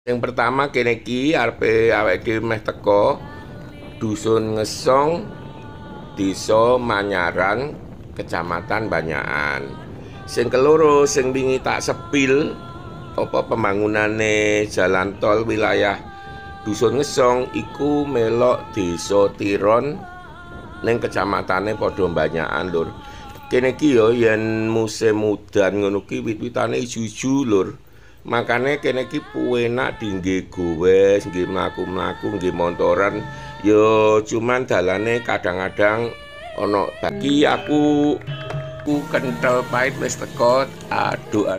Yang pertama kene iki arepe awake dhewe meh teko Dusun Ngesong, Desa Manyaran, Kecamatan Banyakan. Sing keloro sing wingi tak sepil apa pembangunane jalan tol wilayah Dusun Ngesong iku melok Desa Tiron ning kecamatane padha Banyakan, Lur. Kene iki ya yen musim udan ngono ki wit-witane ijo-ijo, Lur. Makane kene iki puenak dingge gowes, nggih mlaku-mlaku, nggih montoran. Yo cuman dalane kadang-kadang ana bagi aku kental pahit wis teko. Aduh.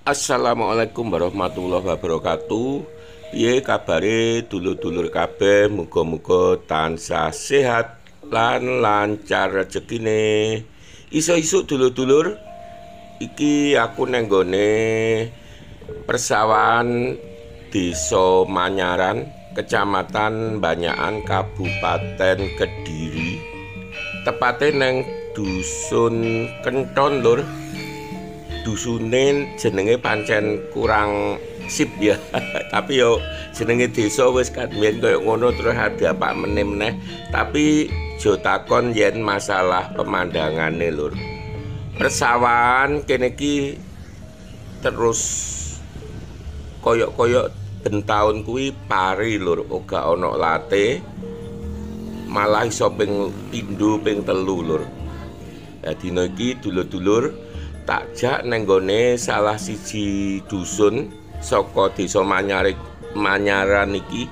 Assalamualaikum warahmatullahi wabarakatuh. Piye kabare dulur-dulur kabeh, muga-muga tansah sehat lan lancar rezekine. Iso-iso dulur-dulur, iki aku neng gone persawahan Desa Manyaran, Kecamatan Banyakan, Kabupaten Kediri. Tepate neng Dusun Kenton, Lur. Dusune jenenge pancen kurang sip ya. Tapi yo jenenge desa wis kadhen koyo ngono terus ada apa meneh. Tapi jo takon yen masalah pemandangane, Lur. Persawahan kene iki terus koyok-koyok ben taun kuwi pari, Lur. Ora ana late. Malah iso ping pindho ping telu, Lur. Dina iki dulur-dulur tak jak neng gone salah siji dusun saka Desa Manyaran iki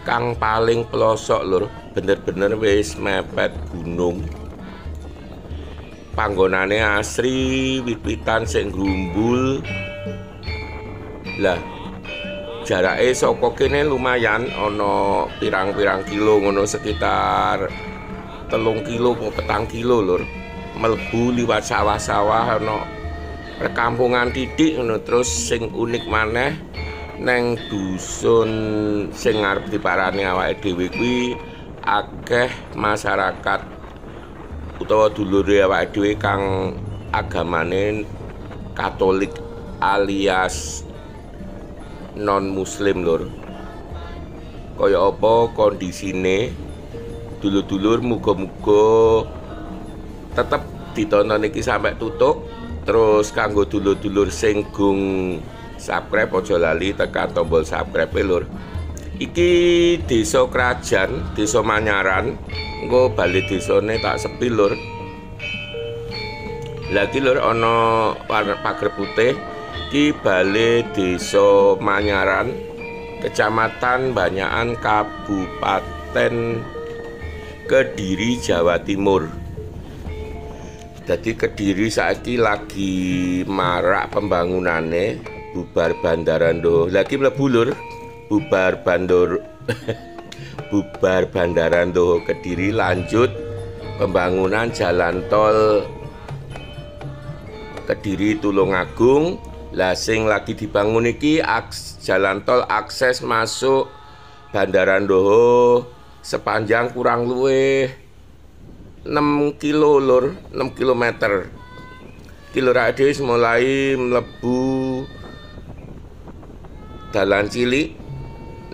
kang paling pelosok, Lur. Bener-bener wis mepet gunung. Panggonane asri, wit-witan sing grumbul. Lah jarake saka kene lumayan ana pirang-pirang kilo ngono, sekitar 3 kilo atau 4 kilo, Lur. Mlebu liwat sawah-sawah ana perkampungan titik ngono. Terus sing unik maneh neng dusun sing arep diparani awake dhewe kuwi akeh masyarakat utawa dulure awake dhewe kang agamane Katolik alias non muslim, Lur. Kaya apa kondisine dulur-dulur, muga-muga tetep ditonton iki sampai tutup. Terus kanggo dulur-dulur sing gung subscribe aja lali tekan tombol subscribe, Lur. Iki desa krajan, Desa Manyaran. Engko bali desane tak sepil, Lur. Lagi, Lur, ana pager putih iki bali Desa Manyaran, Kecamatan Banyakan, Kabupaten Kediri, Jawa Timur. Jadi Kediri saiki lagi marak pembangunane, bubar Bandara Ndoho. Lagi mlebu, Lur, bubar Bandara Ndoho Kediri, lanjut pembangunan jalan tol Kediri Tulungagung. Lah sing lagi dibangun iki jalan tol akses masuk Bandara Ndoho sepanjang kurang luwih 6 kilo, Lur, 6 kilometer. Kilo radius mulai mlebu dalan cilik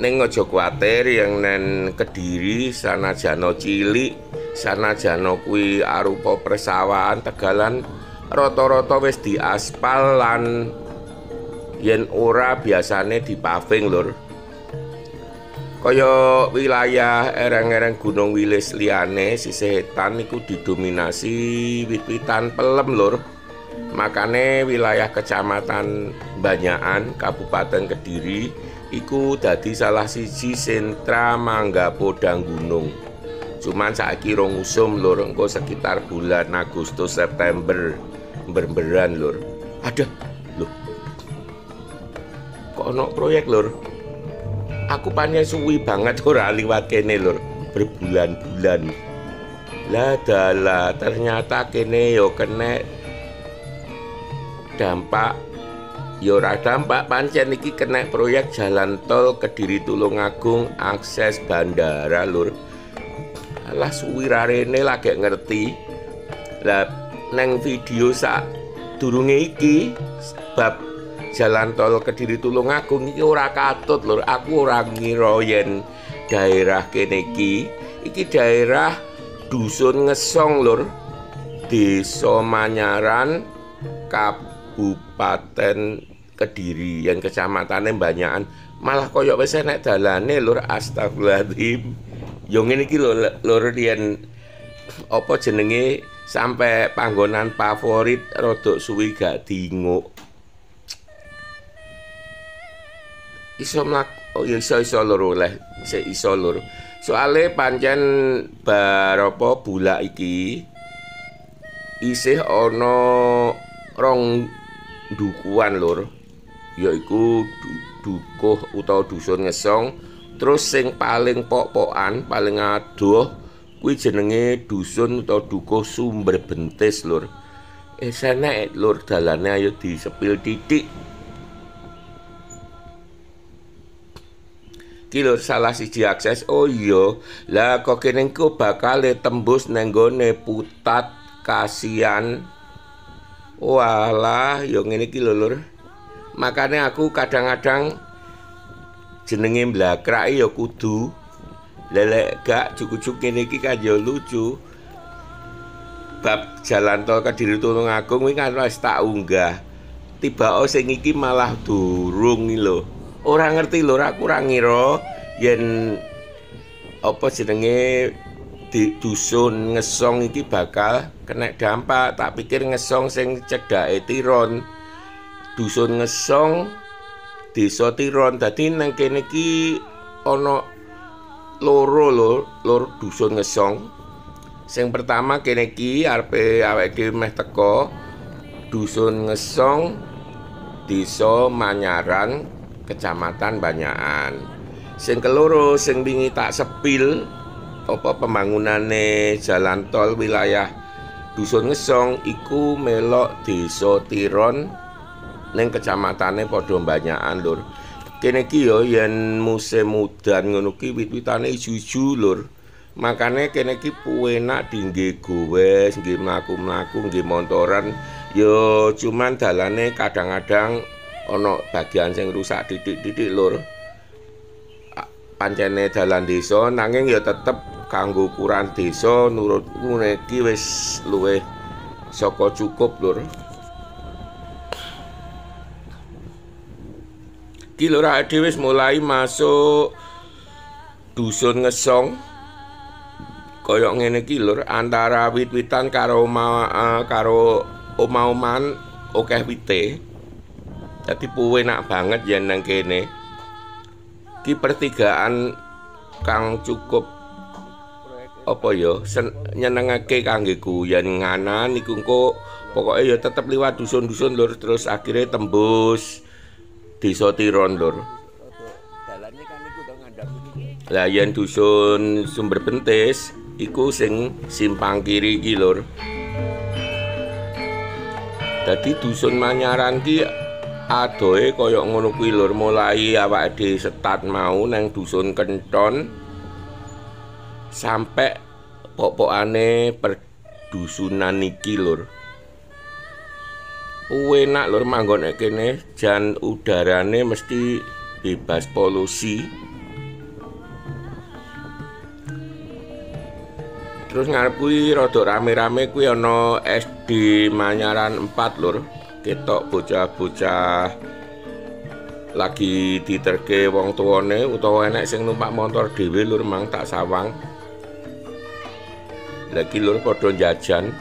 ning aja kuwatir yang nen Kediri sanajana cilik, sanajana kuwi arupa persawahan tegalan rata-rata wis diaspal lan yen ora biasane dipaving, Lur. Kaya wilayah ereng-ereng Gunung Wilis liyane sisih etan niku didominasi wit-witan pelem, Lur. Makane wilayah Kecamatan Banyakan, Kabupaten Kediri iku dadi salah siji sentra mangga podang gunung. Cuman saiki rong usum, Lur, engko sekitar bulan Agustus September berberan, Lur. Ada, lho. Kok ono proyek, Lur? Aku panen suwi banget ora liwat kene, Lur, berbulan-bulan. Lah dalah ternyata kene yo kena dampak, yo ora dampak pancen iki kena proyek jalan tol Kediri Tulungagung akses bandara, Lur. Alah suwi rarene lagi ngerti. Lah neng video sak durunge iki bab jalan tol Kediri Tulungagung iki ora katut lur. Aku ora ngira yen daerah kene iki daerah Dusun Ngesong lur. Desa Manyaran Kabupaten Kediri yang kecamatannya Banyakan. Malah koyok wis enek dalane lur. Astagfirullahaladzim. Yo ngene iki lur yen apa jenenge sampai panggonan favorit rodok suwi gak dinguk. Iso mlaku oh ya iso lur oleh sik iso lur. Soale pancen bar apa bulak iki isih ana rong dukuhan lur. Yaiku dukuh utawa Dusun Ngesong. Terus sing paling pok-pokan, paling adoh kuwi jenenge dusun utawa dukuh Sumber Bentis lur. Sana lur dalane ayo disepil titik. Ki lur salah siji akses. Oh iya, lah kok kene engko bakal tembus nang gone Putat Kasihan. Walah, yo ngene iki lur. Makane aku kadang-kadang jenenge mblakrak ya kudu lelek gak cukup ngene iki kan ya lucu. Bab jalan tol Kediri Tulungagung kuwi kan wis tak unggah. Tiba sing iki malah durung iki lho. Ora ngerti lho, aku ora ngira yen apa jenenge di Dusun Ngesong iki bakal kena dampak. Tak pikir Ngesong sing cedhake Tiron. Dusun Ngesong Desa Tiron. Dadi nang kene iki ana loro dusun Ngesong. Sing pertama kene iki arepe awake dhewe meh teko Dusun Ngesong Desa Manyaran Kecamatan Banyakan. Sing keloro sing wingi tak sepil apa pembangunane jalan tol wilayah Dusun Ngesong iku melok Desa Tiron ning kecamatane padha Banyakan lur. Kene iki yo yen musim udan ngono ki wit-witane ijo-ijo lur. Makane kene iki puenak dingge gowes, nggih mlaku-mlaku, nggih montoran. Yo cuman dalane kadang-kadang ana bagian sing rusak titik-titik lur. Pancene dalan desa nanging ya tetep kanggo ukuran desa nurutku iki wis luwih saka cukup lur. Ki lur awake wis mulai masuk Dusun Ngesong. Koyok ngene iki lur, antara wit-witan karo omah-omahan akeh wite. Dadi puenak banget yen nang kene. Ki pertigaan kang cukup apa ya nyenengake kanggeku yen nganan iku engko pokoke ya tetep liwat dusun-dusun lur terus akhirnya tembus Desa Tiron lur. Lah yen dusun Sumber Bentis iku sing simpang kiri iki lur. Dadi dusun Manyaran ki adohe kaya ngono kuwi lur, mulai awake dhewe setat mau nang dusun Kenton sampai pokokane perdusunan iki lur. Enak lur manggon kene, jan udarane mesti bebas polusi. Terus ngarep kuwi rada rame-rame kuwi ana SD Manyaran 4 lur. Ketok bocah-bocah lagi diterke wong tuane utawa enek sing numpak motor dhewe lur mang tak sawang. Lagi lur padha jajan.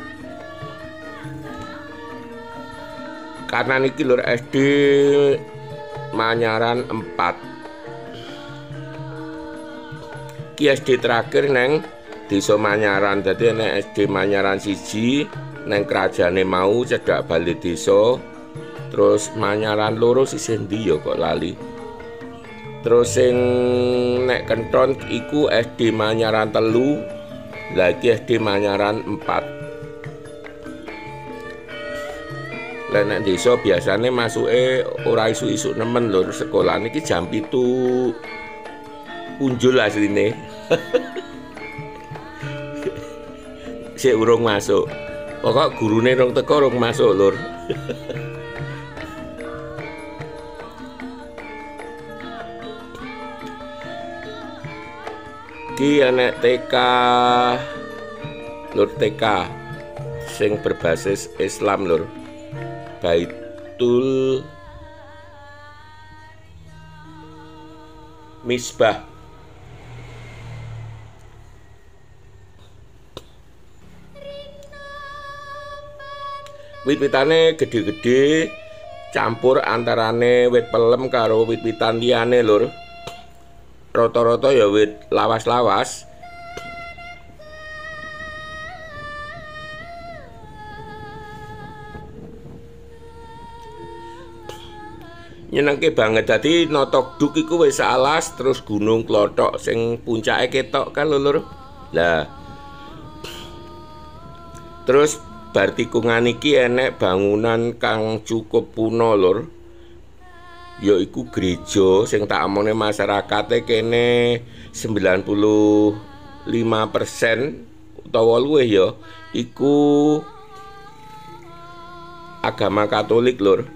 Kanan iki lur SD Manyaran 4. Ki SD terakhir neng Desa Manyaran, dadi enek SD Manyaran 1 neng kerajane mau cedhak bali desa. Terus Manyaran 2 sisih ndi ya kok lali. Terus sing nek Kenton iku SD Manyaran 3, lagi SD Manyaran 4. Lah nek desa biasane masuke ora isu-isu nemen lho, sekolah niki jam 7 punjul asline. cek urung masuk. Pokok gurune rong teko rong masuk, Lur. Ki enek TK Lur, TK sing berbasis Islam, Lur. Baitul Misbah. Wit-witane gede-gede campur antarane wit pelem karo wit-witan liyane, Lur. Rata-rata ya wit lawas-lawas. Nyenengke banget. Dadi Notok Duk iku wis alas terus Gunung Klothok sing puncake ketok kan, Lur. Lah. Terus bar tikungan iki enek bangunan kang cukup kuno, Lur. Yaiku gereja sing tak omone masyarakate kene 95% utawa luwih ya iku agama Katolik, Lur.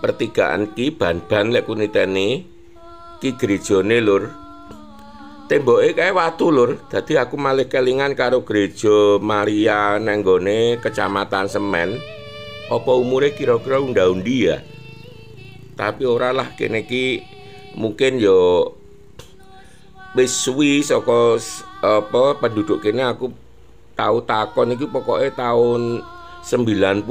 Pertigaan ki ban-ban lek kuniteni ki gerejane, Lur. Temboke kae watu, Lur. Dadi aku malih kelingan karo gereja Maria nang nggone Kecamatan Semen. Apa umure kira-kira unda-undi ya? Tapi ora lah, kene ki mungkin yo wis suwi saka apa penduduk kene aku tahu takon iki pokoke tahun 90-an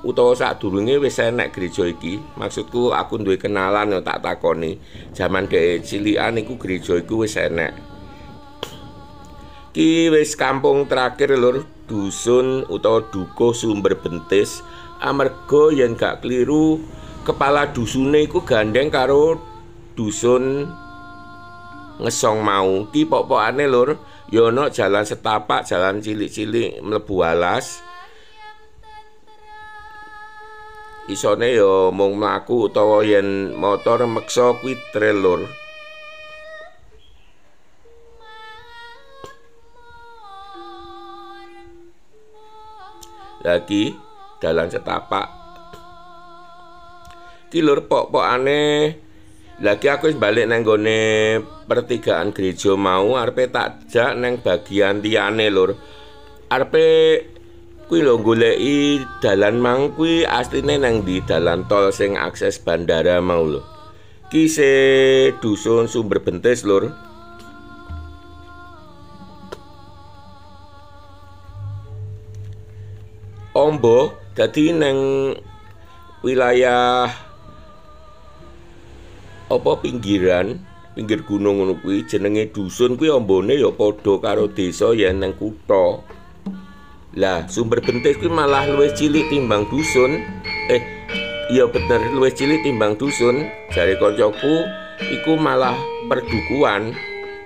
utawa sadurunge wis enek gereja iki. Maksudku aku duwe kenalan yo tak takoni. Jaman dhek cilikan iku gereja iku wis enek. Ki wis kampung terakhir, Lur, dusun utawa dukuh Sumber Bentis. Amarga yen gak kliru kepala dusune iku gandeng karo dusun Ngesong mau. Ki pok-pokane, Lur, ya ana jalan setapak, jalan cilik-cilik mlebu alas. Isone ya mung mlaku utawa yen motor meksa kuwi trail, Lur. Lagi dalan setapak. Ki, Lur, pok-pokane lagi aku wis balik nang gone pertigaan gereja mau, arepe tak jak nang bagian liyane, Lur. Arepe kuwi lho goleki dalan mang kuwi asline nang ndi, dalan tol sing akses bandara mau lho. Ki se dusun Sumber Bentis, Lur. Ombo dadi nang wilayah apa pinggir gunung ngono kuwi jenenge dusun kuwi ombone ya padha karo desa yen nang kutha. Lah, Sumber Bentis kuwi malah luwih cilik timbang dusun. Iya bener, luwih cilik timbang dusun. Jare koncoku iku malah perdukuan.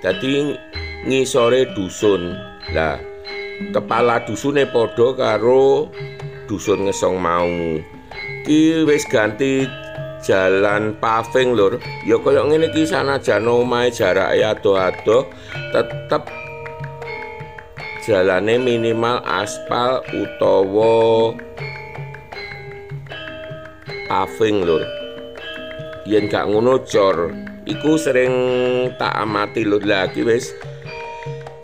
Dadi ngisore dusun. Lah, kepala dusune padha karo dusun Ngesong mau. Ki wis ganti jalan paving, Lur. Ya kaya ngene iki sanajan omahe jarake ado-ado tetep jalane minimal aspal utawa paving, Lur. Yen gak ngono cor. Iku sering tak amati, Lur. Lagi wis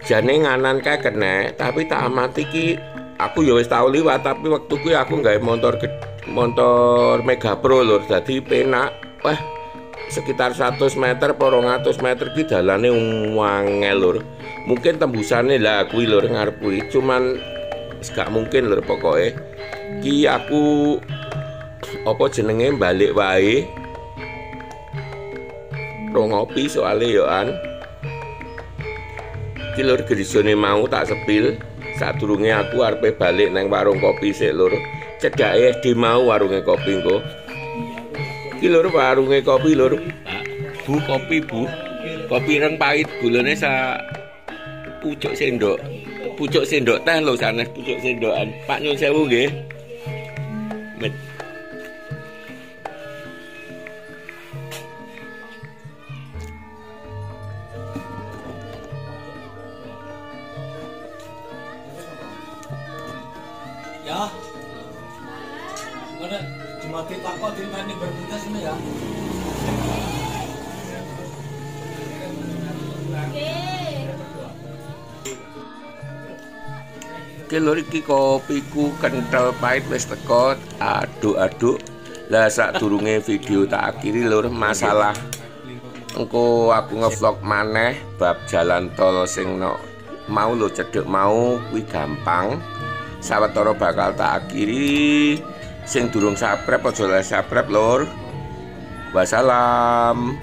jane nganan kae kene, tapi tak amati ki aku ya wis tau liwat, tapi waktu kuwi aku gawe motor Mega Pro, Lur. Dadi penak. Wah, sekitar 100 meter, 200 meter ki dalane wangel, Lur. Mungkin tembusane lah kuwi, Lur, ngarep kuwi. Cuman gak mungkin, Lur, pokoke. Ki aku apa jenenge balik wae. Ro ngopi soalnya yo an. Ki, Lur, gerejane mau tak sepil. Sadurunge aku arepe balik nang warung kopi sik, Lur. Cedake SD mau warunge kopi engko. Ki, Lur, warunge kopi, Lur. Bu, kopi, Bu. Kopi reng pahit, gulane pucuk sendok. Pucuk sendok teh lho sanes pucuk sendokan. Pak nyun sewu nggih. Ya. Ada cuma ditakok ini berputas ini ya. Oke lur, iki kopiku kental pahit wis teko, aduk-aduk. Lah sadurunge video tak akhiri lur, masalah engko aku ngevlog maneh bab jalan tol sing mau lho cedhek mau kuwi gampang. Sawetara bakal tak akhiri. Sing durung subscribe aja subscribe lur. Wassalam.